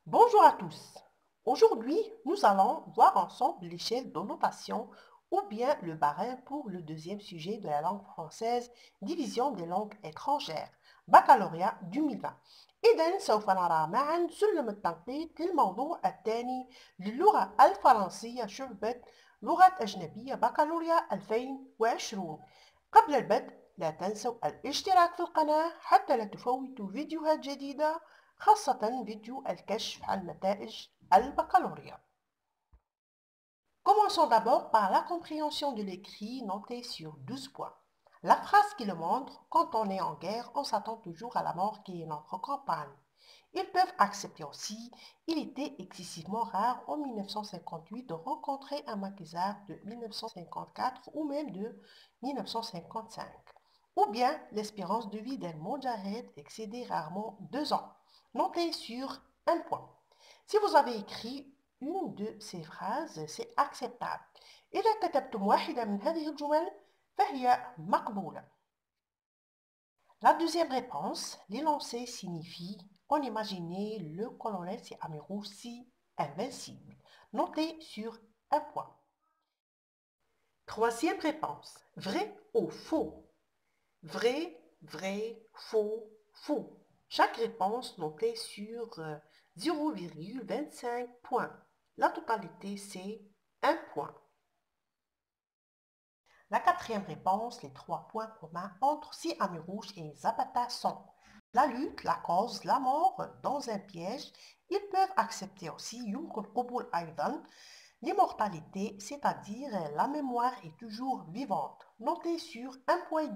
Bonjour à tous. Aujourd'hui, nous allons voir ensemble l'échelle de notation ou bien le barème pour le deuxième sujet de la langue française, division des langues étrangères, baccalauréat 2020. إذن سوف نرى معا سلم التنقيط للموضوع الثاني للغة الفرنسية شعبة لغة أجنبية بكالوريا 2020. قبل البدء لا تنسوا الاشتراك في القناة حتى لا تفوتوا فيديوهات جديدة خاصة فيديو الكشف عن نتائج البكالوريا. Commençons d'abord par la compréhension de l'écrit noté sur 12 points. La phrase qui le montre, quand on est en guerre, on s'attend toujours à la mort qui est notre campagne. Ils peuvent accepter aussi, il était excessivement rare en 1958 de rencontrer un maquisard de 1954 ou même de 1955. Ou bien l'espérance de vie d'un moudjahid excédait rarement 2 ans. Notez sur un point. Si vous avez écrit une de ces phrases, c'est acceptable. إذا كتبتم واحدة من هذه الجمل فهي مقبولة. La deuxième réponse, l'énoncé signifie on imaginait le colonel Amirou si invincible. Notez sur un point. Troisième réponse, vrai ou faux? Vrai, vrai, faux, faux. Chaque réponse notée sur 0,25 points. La totalité, c'est 1 point. La quatrième réponse, les 3 points communs entre Amirou et Zapata sont la lutte, la cause, la mort dans un piège. Ils peuvent accepter aussi يمكن قبول أيضا l'immortalité, c'est-à-dire la mémoire est toujours vivante. Notez sur 1,5 point.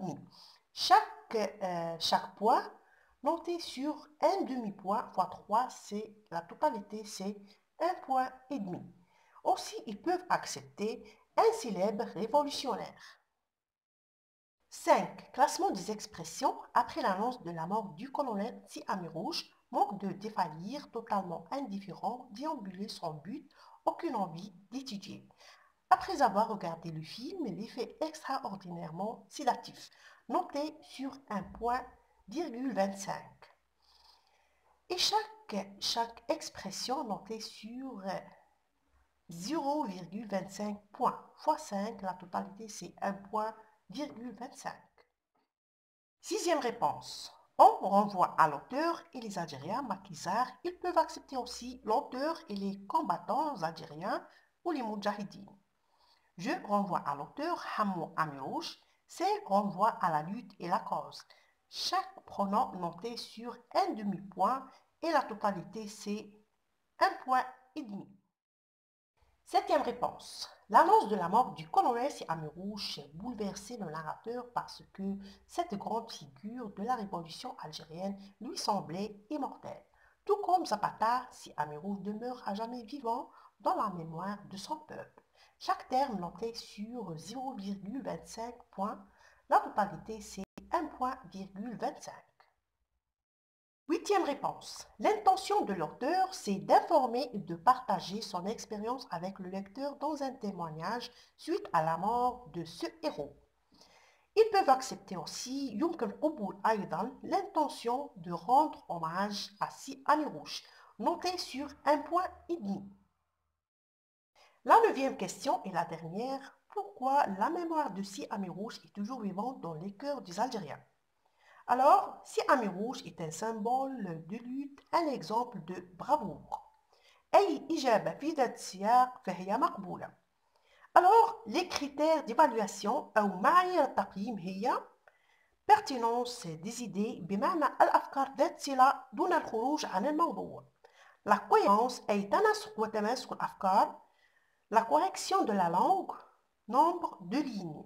Chaque point noté sur un demi-point fois 3, c'est la totalité, c'est 1,5 point. Aussi, ils peuvent accepter un célèbre révolutionnaire. 5. Classement des expressions après l'annonce de la mort du colonel Amirou, manque de défaillir, totalement indifférent, déambuler sans but, aucune envie d'étudier. Après avoir regardé le film, l'effet extraordinairement sédatif, noté sur 1,25 point. Et chaque expression notée sur 0,25 points fois 5, la totalité c'est 1,25 point. Sixième réponse. On renvoie à l'auteur et les Algériens maquisards. Ils peuvent accepter aussi l'auteur et les combattants algériens ou les moudjahidines. Je renvoie à l'auteur Hamou Amirouche. C'est renvoi à la lutte et la cause. Chaque pronom noté sur un demi-point et la totalité c'est 1,5 point. Septième réponse. L'annonce de la mort du colonel Amirou a bouleversé le narrateur parce que cette grande figure de la révolution algérienne lui semblait immortelle. Tout comme Zapata, Amirou demeure à jamais vivant dans la mémoire de son peuple. Chaque terme noté sur 0,25 points, la totalité c'est 1,25 point. Huitième réponse. L'intention de l'auteur, c'est d'informer et de partager son expérience avec le lecteur dans un témoignage suite à la mort de ce héros. Ils peuvent accepter aussi l'intention de rendre hommage à Amirou, noté sur 1,5 point. La neuvième question est la dernière. Pourquoi la mémoire de Amirou est toujours vivante dans les cœurs des Algériens? Alors, Amirou est un symbole de lutte, un exemple de bravoure. أي إجابة في ذات السياق فهي مقبولة. Alors, les critères d'évaluation أو معايير التقييم هي pertinence des idées بمعنى الأفكار ذات صلة دون الخروج عن الموضوع. La cohérence أي تناسق وتماسك الأفكار. La correction de la langue, nombre de lignes.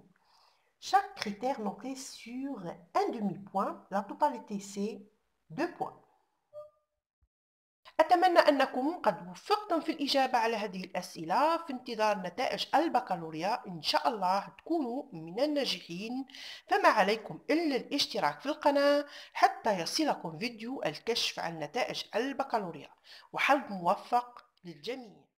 Chaque critère noté sur un demi-point, la totalité c'est 2 points. أتمنى أنكم قد وفقتم في الإجابة على هذه الأسئلة في انتظار نتائج البكالوريا. إن شاء الله تكونوا من الناجحين، فما عليكم إلا الاشتراك في القناة حتى يصلكم فيديو الكشف عن نتائج البكالوريا، وحظ موفق للجميع.